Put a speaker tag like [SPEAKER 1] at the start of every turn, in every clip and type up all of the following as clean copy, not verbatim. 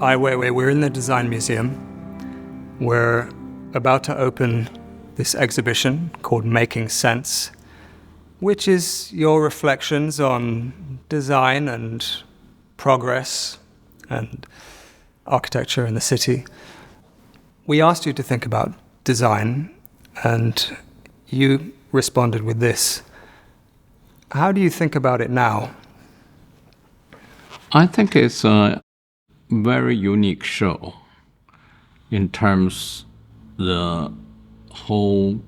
[SPEAKER 1] Ai Weiwei, we're in the Design Museum. We're about to open this exhibition called Making Sense, which is your reflections on design and progress and architecture in the city. We asked you to think about design, and you responded with this. How do you think about it now?
[SPEAKER 2] I think it's a very unique show in terms the whole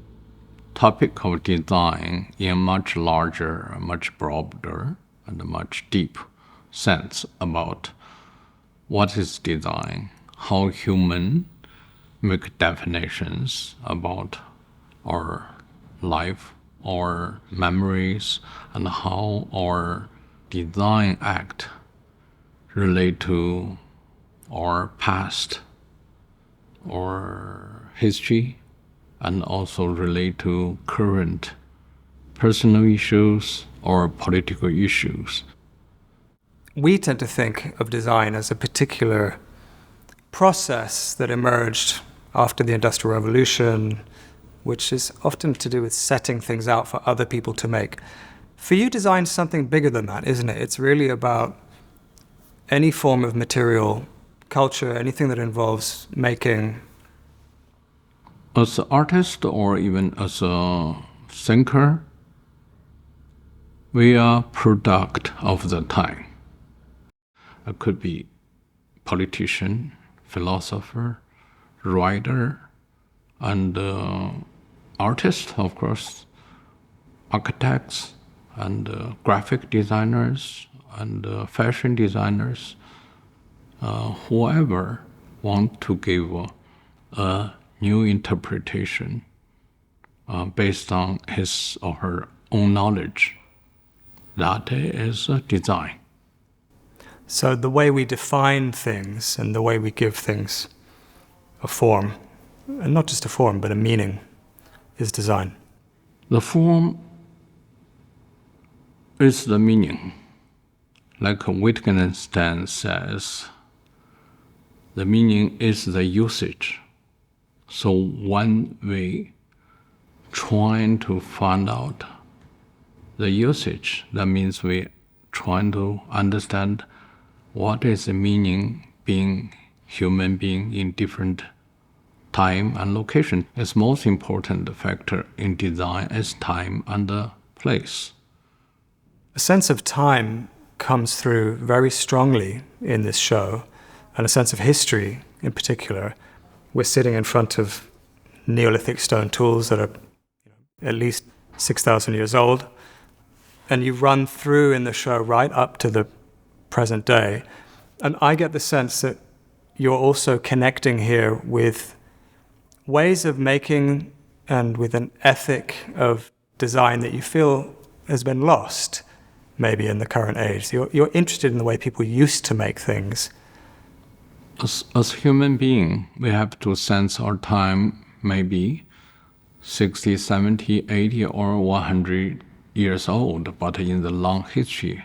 [SPEAKER 2] topic of design in a much larger, much broader, and a much deep sense about what is design, how human make definitions about our life, our memories, and how our design act relate to our past, our history, and also relate to current personal issues or political issues.
[SPEAKER 1] We tend to think of design as a particular process that emerged after the Industrial Revolution, which is often to do with setting things out for other people to make. For you, design's something bigger than that, isn't it? It's really about any form of material culture, anything that involves making.
[SPEAKER 2] As an artist or even as a thinker, we are product of the time. It could be politician, philosopher, writer, and artist, of course, architects, and graphic designers, and fashion designers, whoever want to give a new interpretation based on his or her own knowledge. That is design.
[SPEAKER 1] So the way we define things and the way we give things a form, and not just a form, but a meaning, is design.
[SPEAKER 2] The form is the meaning. Like Wittgenstein says, the meaning is the usage. So when we trying to find out the usage, that means we trying to understand what is the meaning being human being in different time and location. Its most important factor in design is time and the place.
[SPEAKER 1] A sense of time comes through very strongly in this show, and a sense of history in particular. We're sitting in front of Neolithic stone tools that are at least 6,000 years old, and you run through in the show right up to the present day. And I get the sense that you're also connecting here with ways of making and with an ethic of design that you feel has been lost maybe in the current age. You're interested in the way people used to make things.
[SPEAKER 2] As human being, we have to sense our time maybe 60, 70, 80, or 100 years old, but in the long history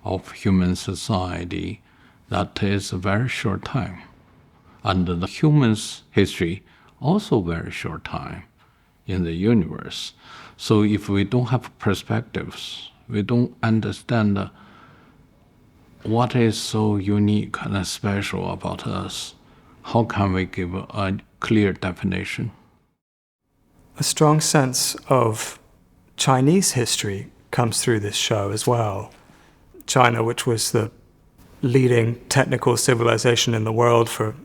[SPEAKER 2] of human society, that is a very short time. And the human's history, also very short time in the universe. So if we don't have perspectives, we don't understand what is so unique and special about us, how can we give a clear definition?
[SPEAKER 1] A strong sense of Chinese history comes through this show as well. China, which was the leading technical civilization in the world for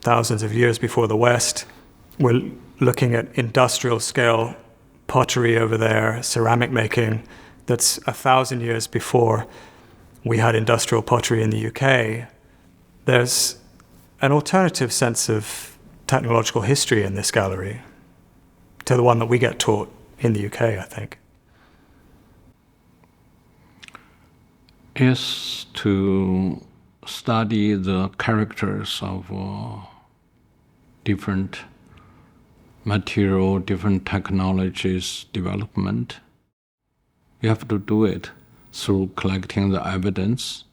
[SPEAKER 1] thousands of years before the West. We're looking at industrial scale pottery over there, ceramic making, that's 1,000 years before we had industrial pottery in the UK. There's an alternative sense of technological history in this gallery to the one that we get taught in the UK, I think.
[SPEAKER 2] Is to study the characters of different material, different technologies development. You have to do it through collecting the evidence,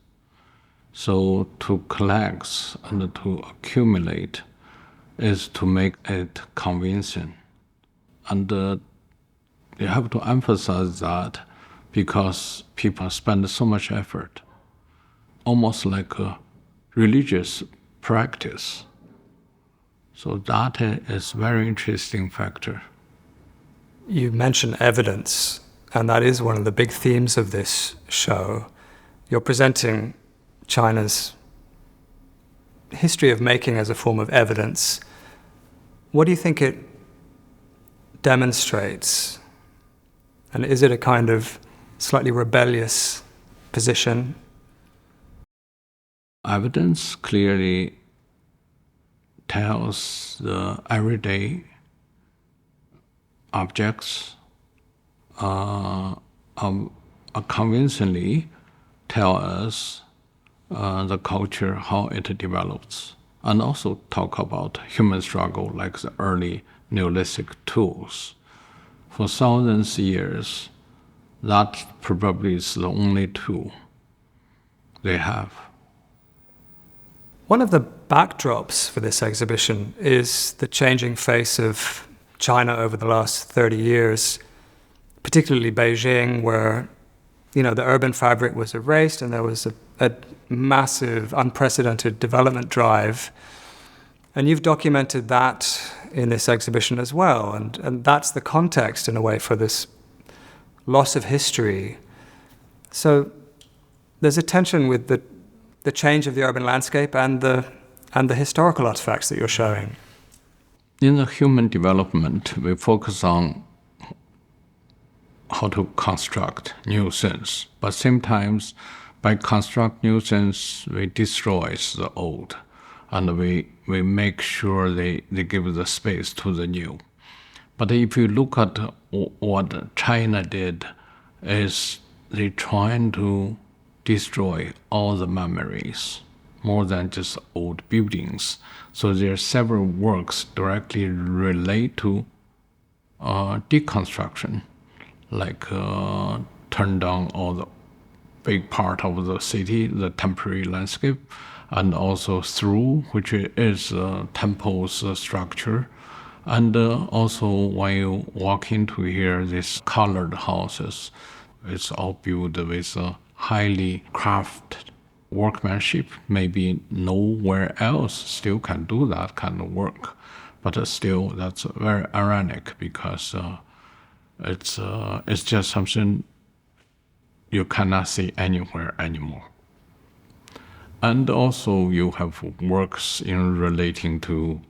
[SPEAKER 2] So to collect and to accumulate is to make it convincing. And you have to emphasize that because people spend so much effort, almost like a religious practice. So that is very interesting factor.
[SPEAKER 1] You mentioned evidence, and that is one of the big themes of this show. You're presenting China's history of making as a form of evidence. What do you think it demonstrates? And is it a kind of slightly rebellious position?
[SPEAKER 2] Evidence clearly tells the everyday objects convincingly tell us the culture, how it develops, and also talk about human struggle like the early Neolithic tools. For thousands of years, that probably is the only tool they have.
[SPEAKER 1] One of the backdrops for this exhibition is the changing face of China over the last 30 years, particularly Beijing, where the urban fabric was erased and there was a massive, unprecedented development drive. And you've documented that in this exhibition as well. And that's the context, in a way, for this loss of history. So there's a tension with the change of the urban landscape and the historical artifacts that you're showing.
[SPEAKER 2] In the human development, we focus on how to construct new things. But sometimes by construct new things, we destroy the old. And we make sure they give the space to the new. But if you look at what China did, is they trying to destroy all the memories, more than just old buildings. So there are several works directly relate to deconstruction, like turn down all the big part of the city, the temporary landscape, and also through, which is temple's structure. And also when you walk into here, these colored houses, it's all built with highly crafted workmanship. Maybe nowhere else still can do that kind of work. But still, that's very ironic because it's just something you cannot see anywhere anymore. And also you have works in relating to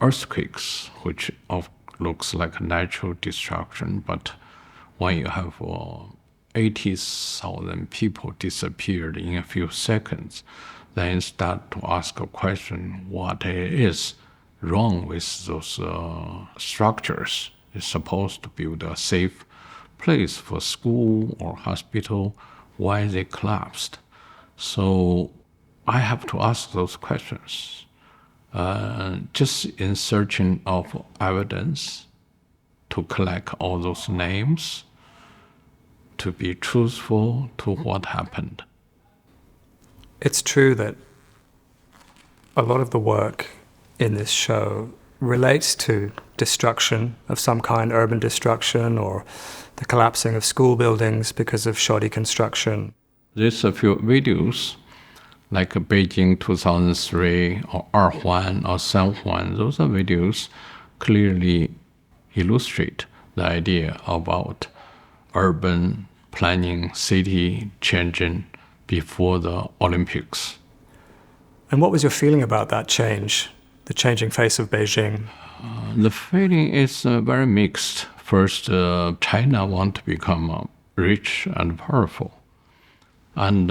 [SPEAKER 2] earthquakes, which looks like natural destruction, but when you have 80,000 people disappeared in a few seconds, then start to ask a question, what is wrong with those structures? It's supposed to build a safe place for school or hospital. Why they collapsed? So I have to ask those questions. Just in searching of evidence to collect all those names, to be truthful to what happened.
[SPEAKER 1] It's true that a lot of the work in this show relates to destruction of some kind, urban destruction, or the collapsing of school buildings because of shoddy construction.
[SPEAKER 2] There's a few videos, like Beijing 2003 or Erhuan or Sanhuan. Those are videos clearly illustrate the idea about urban planning, city changing before the Olympics.
[SPEAKER 1] And what was your feeling about that change, the changing face of Beijing?
[SPEAKER 2] The feeling is very mixed. First, China want to become rich and powerful, and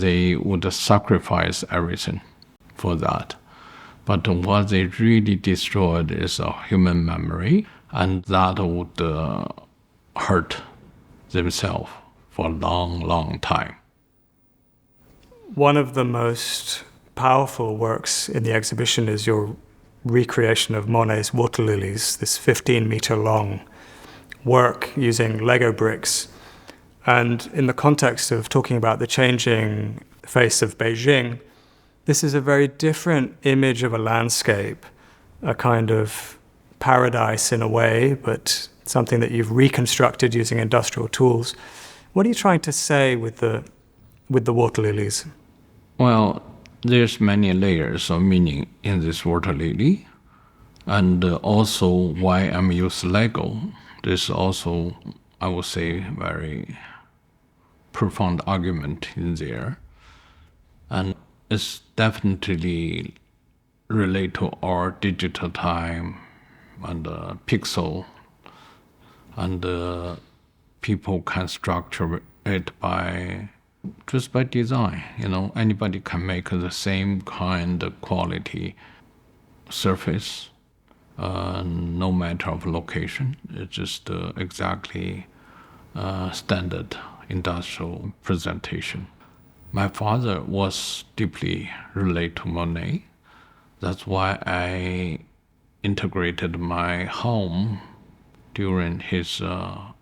[SPEAKER 2] they would sacrifice everything for that. But what they really destroyed is a human memory, and that would hurt themselves for a long, long time.
[SPEAKER 1] One of the most powerful works in the exhibition is your recreation of Monet's water lilies, this 15-meter long work using Lego bricks. And in the context of talking about the changing face of Beijing, This is a very different image of a landscape, a kind of paradise in a way, but something that you've reconstructed using industrial tools. What are you trying to say with the water lilies?
[SPEAKER 2] Well, there's many layers of meaning in this water lily, and also why I'm using Lego. There's also, I would say, very profound argument in there, and it's definitely relate to our digital time and pixel, and people can structure it just by design. Anybody can make the same kind of quality surface, no matter of location. It's just exactly standard industrial presentation. My father was deeply related to Monet. That's why I integrated my home during his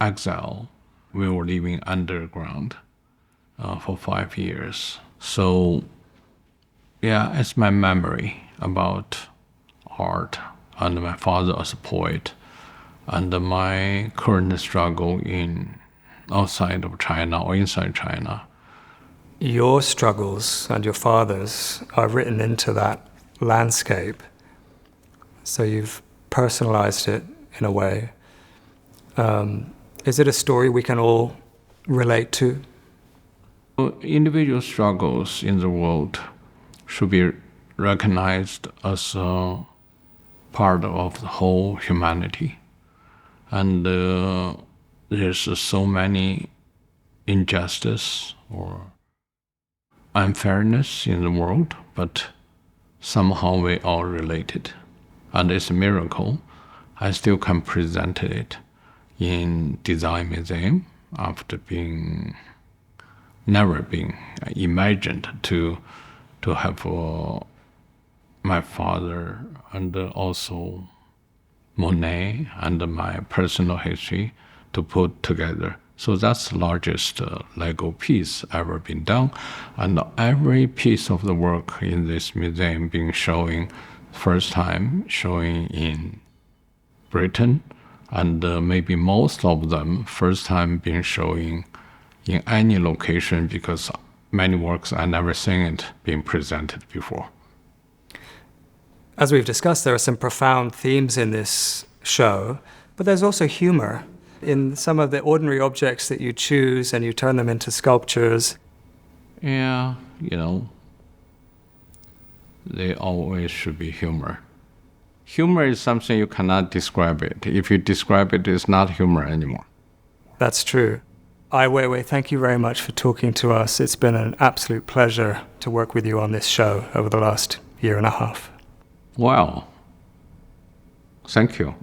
[SPEAKER 2] exile. We were living underground for 5 years. So, yeah, it's my memory about art and my father as a poet and my current struggle in outside of China or inside China.
[SPEAKER 1] Your struggles and your father's are written into that landscape. So you've personalized it in a way. Is it a story we can all relate to?
[SPEAKER 2] Individual struggles in the world should be recognized as a part of the whole humanity. And there's so many injustice or unfairness in the world, but somehow we all related. And it's a miracle. I still can present it in Design Museum after never being imagined to have my father and also Monet and my personal history to put together. So that's the largest Lego piece ever been done. And every piece of the work in this museum being first time showing in Britain, and maybe most of them first time being showing in any location, because many works I never seen it being presented before.
[SPEAKER 1] As we've discussed, there are some profound themes in this show, but there's also humor in some of the ordinary objects that you choose and you turn them into sculptures.
[SPEAKER 2] Yeah, they always should be humor. Humor is something you cannot describe it. If you describe it, it's not humor anymore.
[SPEAKER 1] That's true. Ai Weiwei, thank you very much for talking to us. It's been an absolute pleasure to work with you on this show over the last year and a half.
[SPEAKER 2] Wow. Thank you.